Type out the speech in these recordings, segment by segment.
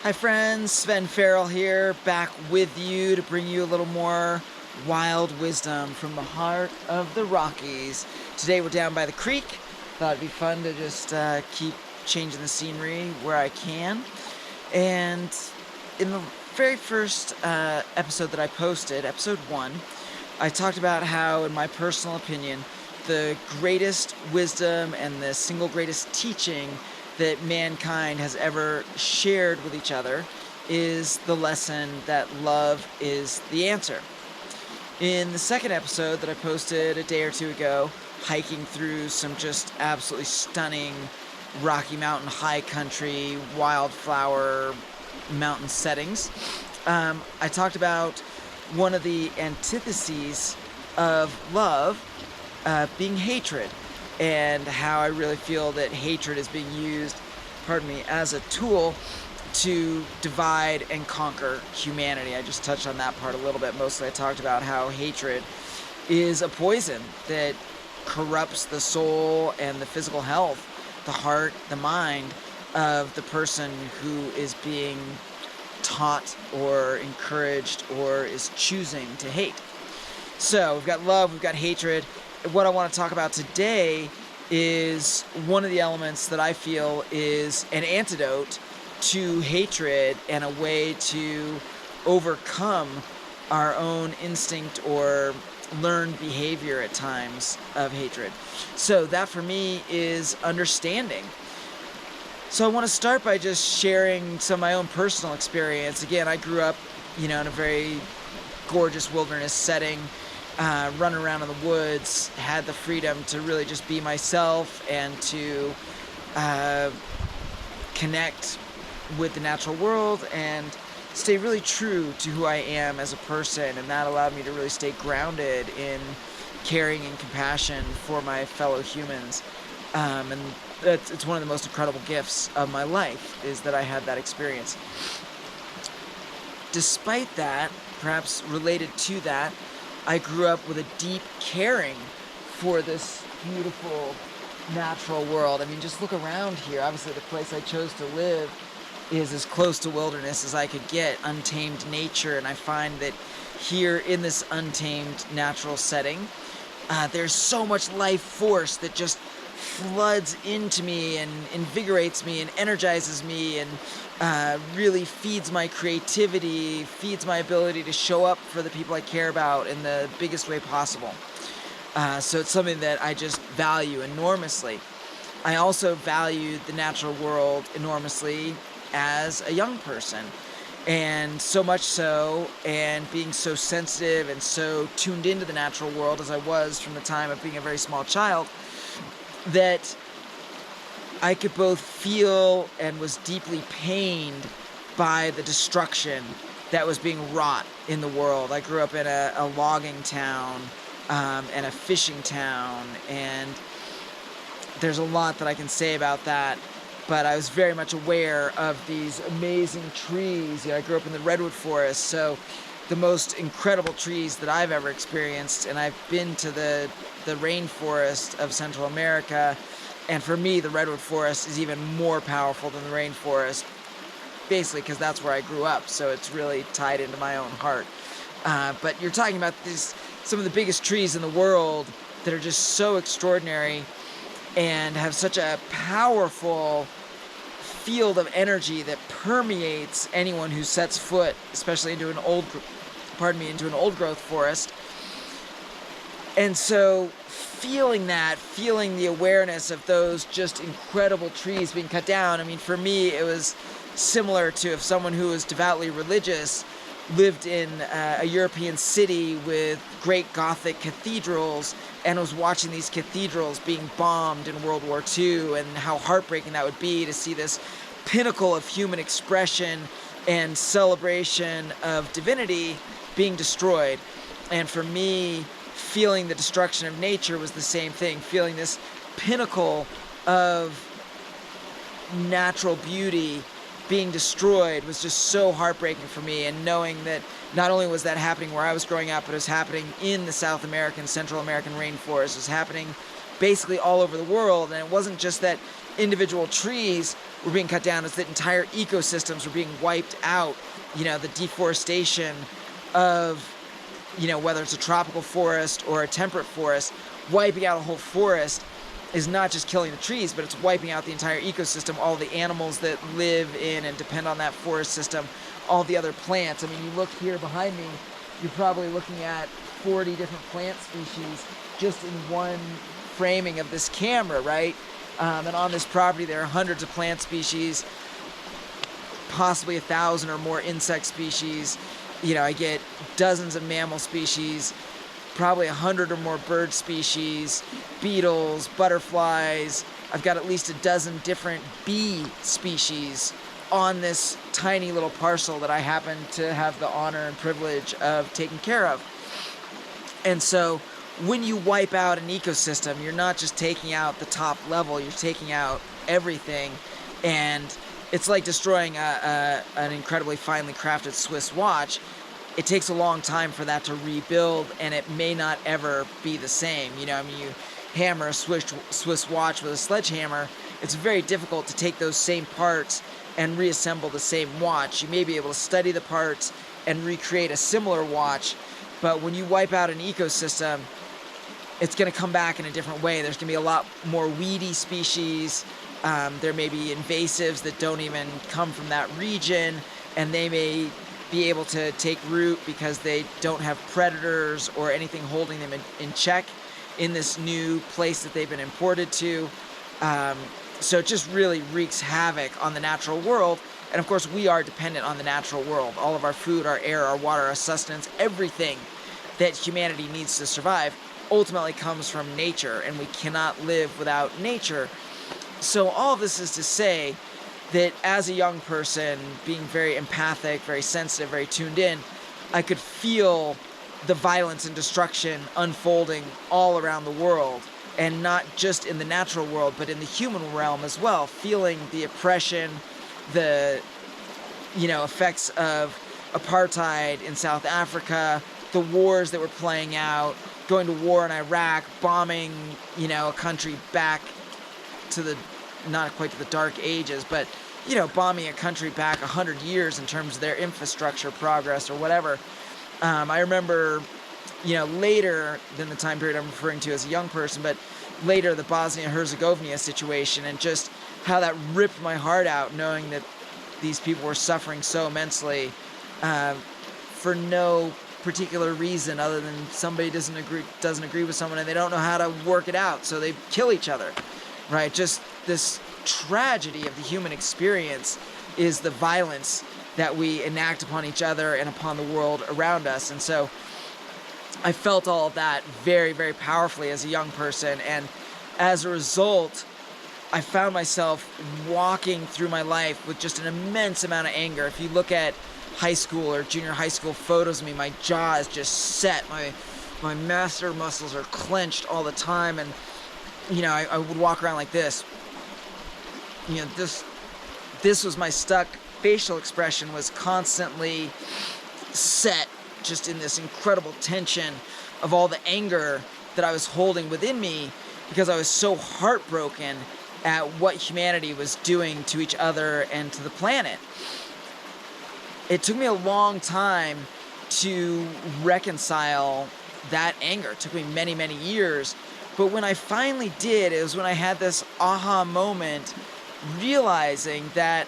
Hi friends, Sven here, back with you to bring you a little more wild wisdom from the heart of the Rockies. Today we're down by the creek. Thought it'd be fun to just keep changing the scenery where I can. And in the very first episode that I posted, episode 1, I talked about how, in my personal opinion, the greatest wisdom and the single greatest teaching that mankind has ever shared with each other is the lesson that love is the answer. In the second episode that I posted a day or two ago, hiking through some just absolutely stunning Rocky Mountain high country, wildflower mountain settings, I talked about one of the antitheses of love being hatred, and how I really feel that hatred is being used, as a tool to divide and conquer humanity. I just touched on that part a little bit. Mostly I talked about how hatred is a poison that corrupts the soul and the physical health, the heart, the mind of the person who is being taught or encouraged or is choosing to hate. So we've got love, we've got hatred. What I want to talk about today is one of the elements that I feel is an antidote to hatred and a way to overcome our own instinct or learned behavior at times of hatred. So that for me is understanding. So I want to start by just sharing some of my own personal experience. Again, I grew up, in a very gorgeous wilderness setting, running around in the woods, had the freedom to really just be myself and to connect with the natural world and stay really true to who I am as a person. And that allowed me to really stay grounded in caring and compassion for my fellow humans. And it's one of the most incredible gifts of my life, is that I had that experience. Despite that, perhaps related to that, I grew up with a deep caring for this beautiful natural world. I mean, just look around here. Obviously, the place I chose to live is as close to wilderness as I could get, untamed nature, and I find that here in this untamed natural setting, there's so much life force that just floods into me and invigorates me and energizes me and really feeds my creativity, feeds my ability to show up for the people I care about in the biggest way possible. So it's something that I just value enormously. I also valued the natural world enormously as a young person. And so much so, and being so sensitive and so tuned into the natural world as I was from the time of being a very small child, that I could both feel and was deeply pained by the destruction that was being wrought in the world. I grew up in a logging town and a fishing town, and there's a lot that I can say about that, but I was very much aware of these amazing trees. I grew up in the redwood forest, so the most incredible trees that I've ever experienced, and I've been to the rainforest of Central America, and for me the redwood forest is even more powerful than the rainforest, basically because that's where I grew up, so it's really tied into my own heart. But you're talking about some of the biggest trees in the world that are just so extraordinary and have such a powerful field of energy that permeates anyone who sets foot, especially into an old growth forest. And so feeling the awareness of those just incredible trees being cut down, I mean, for me, it was similar to if someone who was devoutly religious lived in a European city with great Gothic cathedrals and was watching these cathedrals being bombed in World War II, and how heartbreaking that would be to see this pinnacle of human expression and celebration of divinity being destroyed. And for me, feeling the destruction of nature was the same thing. Feeling this pinnacle of natural beauty being destroyed was just so heartbreaking for me. And knowing that not only was that happening where I was growing up, but it was happening in the South American, Central American rainforest. It was happening basically all over the world. And it wasn't just that individual trees were being cut down, is that entire ecosystems were being wiped out. The deforestation of, whether it's a tropical forest or a temperate forest, wiping out a whole forest is not just killing the trees, but it's wiping out the entire ecosystem, all the animals that live in and depend on that forest system, all the other plants. I mean, you look here behind me, you're probably looking at 40 different plant species just in one framing of this camera, right? And on this property, there are hundreds of plant species, possibly 1,000 or more insect species. I get dozens of mammal species, probably 100 or more bird species, beetles, butterflies. I've got at least a dozen different bee species on this tiny little parcel that I happen to have the honor and privilege of taking care of. And so when you wipe out an ecosystem, you're not just taking out the top level, you're taking out everything. And it's like destroying an incredibly finely crafted Swiss watch. It takes a long time for that to rebuild, and it may not ever be the same. You hammer a Swiss watch with a sledgehammer, it's very difficult to take those same parts and reassemble the same watch. You may be able to study the parts and recreate a similar watch, but when you wipe out an ecosystem, it's going to come back in a different way. There's going to be a lot more weedy species. There may be invasives that don't even come from that region, and they may be able to take root because they don't have predators or anything holding them in check in this new place that they've been imported to. So it just really wreaks havoc on the natural world. And of course, we are dependent on the natural world. All of our food, our air, our water, our sustenance, everything that humanity needs to survive ultimately comes from nature, and we cannot live without nature. So all of this is to say that as a young person, being very empathic, very sensitive, very tuned in, I could feel the violence and destruction unfolding all around the world, and not just in the natural world, but in the human realm as well, feeling the oppression, the effects of apartheid in South Africa, the wars that were playing out, going to war in Iraq, bombing, a country back to the, not quite to the dark ages, but, bombing a country back 100 years in terms of their infrastructure progress or whatever. I remember, later than the time period I'm referring to as a young person, but later the Bosnia-Herzegovina situation, and just how that ripped my heart out, knowing that these people were suffering so immensely for no particular reason other than somebody doesn't agree with someone and they don't know how to work it out, so they kill each other, right? Just this tragedy of the human experience is the violence that we enact upon each other and upon the world around us. And so I felt all of that very, very powerfully as a young person, and as a result, I found myself walking through my life with just an immense amount of anger. If you look at high school or junior high school photos of me, my jaw is just set, my masseter muscles are clenched all the time, and I would walk around like this. This was my stuck facial expression, was constantly set, just in this incredible tension of all the anger that I was holding within me, because I was so heartbroken at what humanity was doing to each other and to the planet. It took me a long time to reconcile that anger. It took me many, many years. But when I finally did, it was when I had this aha moment, realizing that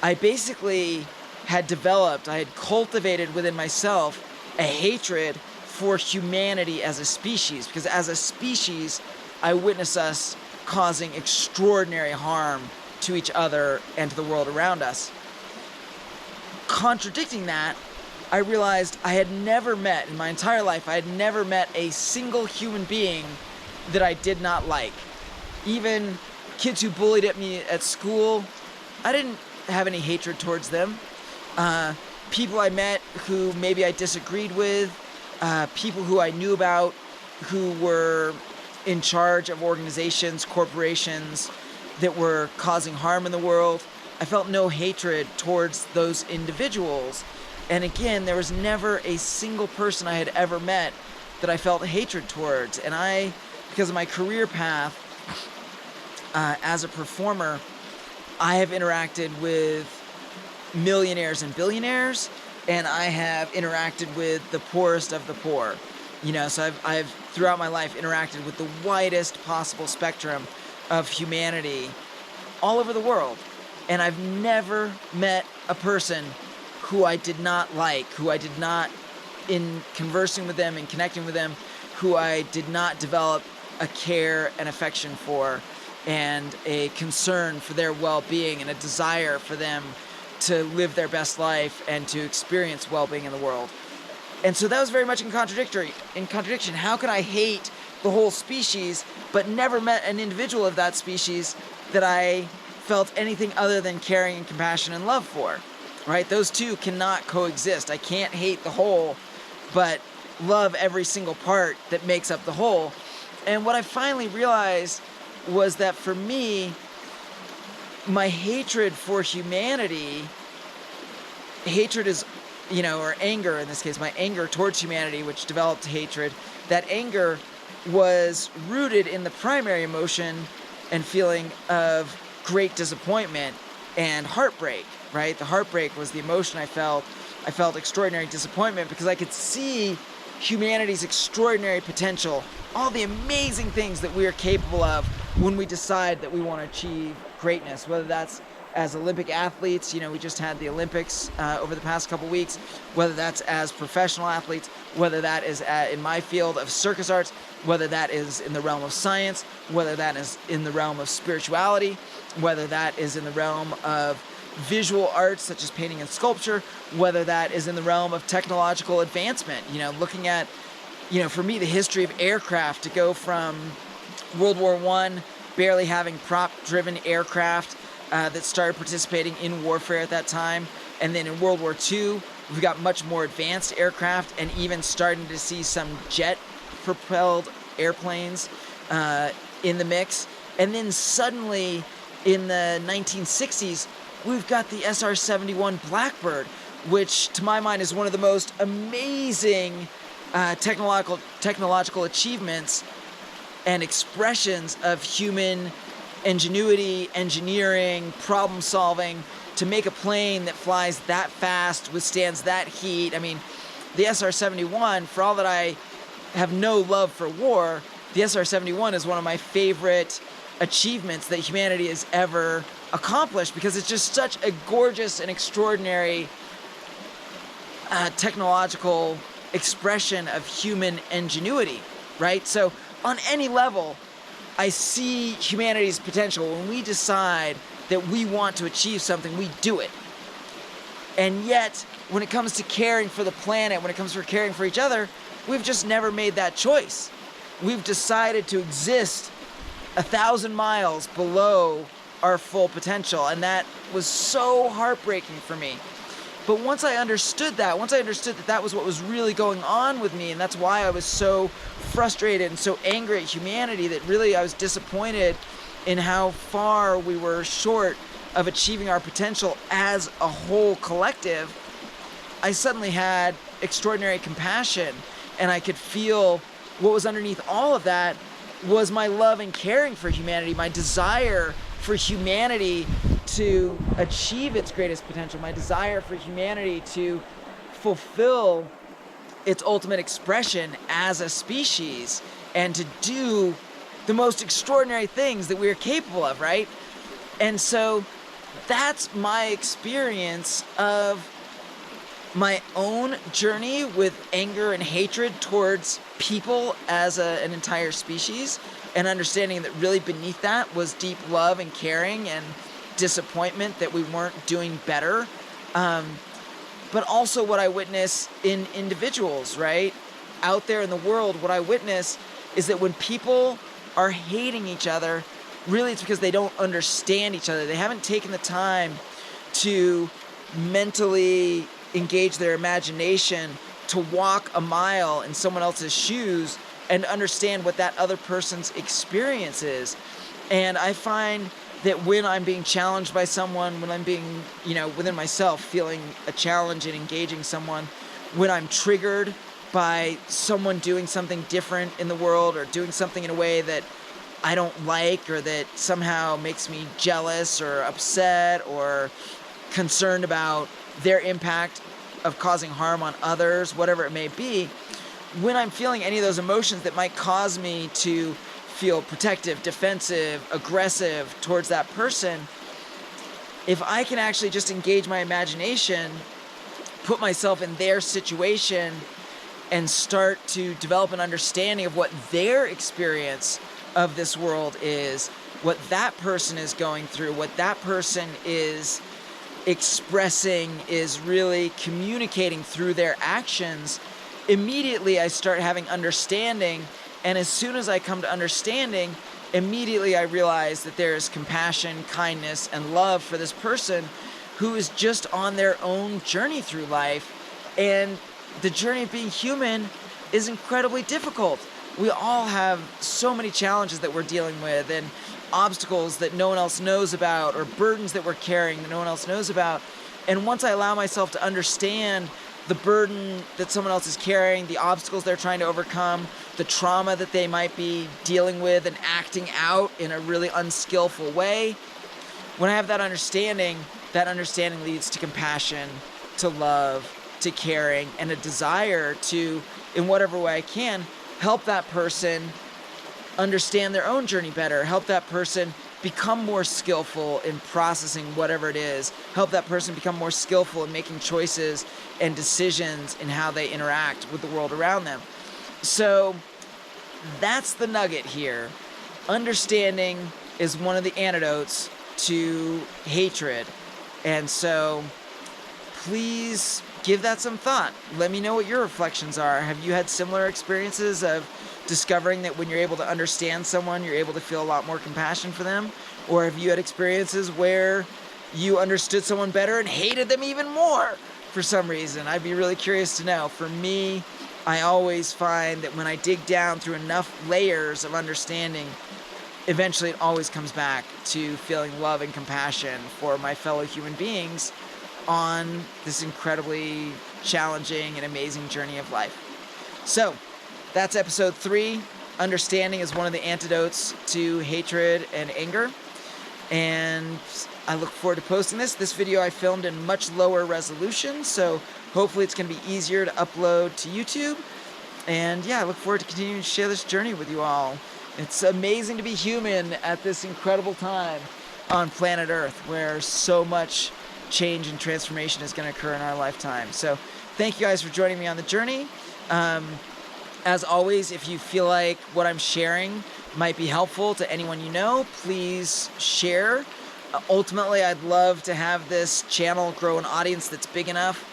I basically had cultivated within myself a hatred for humanity as a species. Because as a species, I witnessed us causing extraordinary harm to each other and to the world around us. Contradicting that, I realized I had never met, in my entire life, I had never met a single human being that I did not like. Even kids who bullied at me at school, I didn't have any hatred towards them. People I met who maybe I disagreed with, people who I knew about who were in charge of organizations, corporations that were causing harm in the world, I felt no hatred towards those individuals. And again, there was never a single person I had ever met that I felt hatred towards. And because of my career path as a performer, I have interacted with millionaires and billionaires, and I have interacted with the poorest of the poor. So I've throughout my life interacted with the widest possible spectrum of humanity all over the world. And I've never met a person who I did not like, who I did not, in conversing with them and connecting with them, who I did not develop a care and affection for, and a concern for their well-being, and a desire for them to live their best life and to experience well-being in the world. And so that was very much in contradiction. How can I hate the whole species but never met an individual of that species that I felt anything other than caring and compassion and love for? Right? Those two cannot coexist. I can't hate the whole but love every single part that makes up the whole. And what I finally realized was that for me, my hatred for humanity, hatred is, or anger in this case, my anger towards humanity, which developed hatred, that anger was rooted in the primary emotion and feeling of great disappointment and heartbreak, right? The heartbreak was the emotion I felt. I felt extraordinary disappointment because I could see humanity's extraordinary potential, all the amazing things that we are capable of when we decide that we want to achieve greatness, whether that's as Olympic athletes, we just had the Olympics over the past couple weeks, whether that's as professional athletes, whether that is in my field of circus arts, whether that is in the realm of science, whether that is in the realm of spirituality, whether that is in the realm of visual arts such as painting and sculpture, whether that is in the realm of technological advancement, looking at, for me, the history of aircraft, to go from World War I, barely having prop-driven aircraft that started participating in warfare at that time, and then in World War II, we've got much more advanced aircraft and even starting to see some jet-propelled airplanes in the mix. And then suddenly, in the 1960s, we've got the SR-71 Blackbird, which to my mind is one of the most amazing technological achievements and expressions of human ingenuity, engineering, problem solving, to make a plane that flies that fast, withstands that heat. I mean, the SR-71, for all that I have no love for war, the SR-71 is one of my favorite achievements that humanity has ever accomplished, because it's just such a gorgeous and extraordinary technological expression of human ingenuity, right? So on any level, I see humanity's potential. When we decide that we want to achieve something, we do it. And yet, when it comes to caring for the planet, when it comes to caring for each other, we've just never made that choice. We've decided to exist 1,000 miles below our full potential, and that was so heartbreaking for me. But once I understood that that was what was really going on with me, and that's why I was so frustrated and so angry at humanity, that really I was disappointed in how far we were short of achieving our potential as a whole collective, I suddenly had extraordinary compassion, and I could feel what was underneath all of that was my love and caring for humanity, my desire for humanity to achieve its greatest potential, my desire for humanity to fulfill its ultimate expression as a species and to do the most extraordinary things that we are capable of, right? And so that's my experience of my own journey with anger and hatred towards people as an entire species, and understanding that really beneath that was deep love and caring and disappointment that we weren't doing better. But also what I witness in individuals, right? Out there in the world, what I witness is that when people are hating each other, really it's because they don't understand each other. They haven't taken the time to mentally engage their imagination, to walk a mile in someone else's shoes and understand what that other person's experience is. And I find that when I'm being challenged by someone, when I'm being, within myself, feeling a challenge in engaging someone, when I'm triggered by someone doing something different in the world or doing something in a way that I don't like, or that somehow makes me jealous or upset or concerned about their impact of causing harm on others, whatever it may be, when I'm feeling any of those emotions that might cause me to feel protective, defensive, aggressive towards that person, if I can actually just engage my imagination, put myself in their situation, and start to develop an understanding of what their experience of this world is, what that person is going through, what that person is expressing, is really communicating through their actions, immediately I start having understanding. And as soon as I come to understanding, immediately I realize that there is compassion, kindness, and love for this person who is just on their own journey through life. And the journey of being human is incredibly difficult. We all have so many challenges that we're dealing with, and obstacles that no one else knows about, or burdens that we're carrying that no one else knows about. And once I allow myself to understand the burden that someone else is carrying, the obstacles they're trying to overcome, the trauma that they might be dealing with and acting out in a really unskillful way, when I have that understanding leads to compassion, to love, to caring, and a desire to, in whatever way I can, help that person understand their own journey better, help that person become more skillful in processing whatever it is, help that person become more skillful in making choices and decisions in how they interact with the world around them. So that's the nugget here. Understanding is one of the antidotes to hatred. And so please give that some thought. Let me know what your reflections are. Have you had similar experiences of discovering that when you're able to understand someone, you're able to feel a lot more compassion for them? Or have you had experiences where you understood someone better and hated them even more for some reason? I'd be really curious to know. For me, I always find that when I dig down through enough layers of understanding, eventually it always comes back to feeling love and compassion for my fellow human beings on this incredibly challenging and amazing journey of life. So that's episode 3. Understanding is one of the antidotes to hatred and anger. And I look forward to posting this. This video I filmed in much lower resolution, so hopefully it's going to be easier to upload to YouTube. And yeah, I look forward to continuing to share this journey with you all. It's amazing to be human at this incredible time on planet Earth, where so much change and transformation is going to occur in our lifetime. So thank you guys for joining me on the journey. As always, if you feel like what I'm sharing might be helpful to anyone you know, please share. Ultimately, I'd love to have this channel grow an audience that's big enough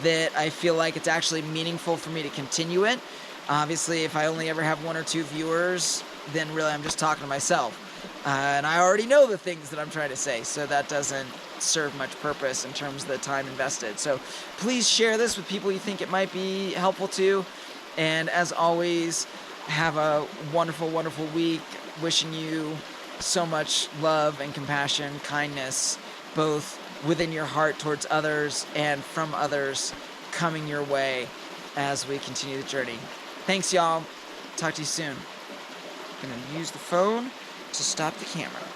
that I feel like it's actually meaningful for me to continue it. Obviously, if I only ever have 1 or 2 viewers, then really I'm just talking to myself. And I already know the things that I'm trying to say, so that doesn't serve much purpose in terms of the time invested. So please share this with people you think it might be helpful to. And as always, have a wonderful, wonderful week. Wishing you so much love and compassion, kindness, both within your heart towards others and from others coming your way as we continue the journey. Thanks, y'all. Talk to you soon. I'm going to use the phone to stop the camera.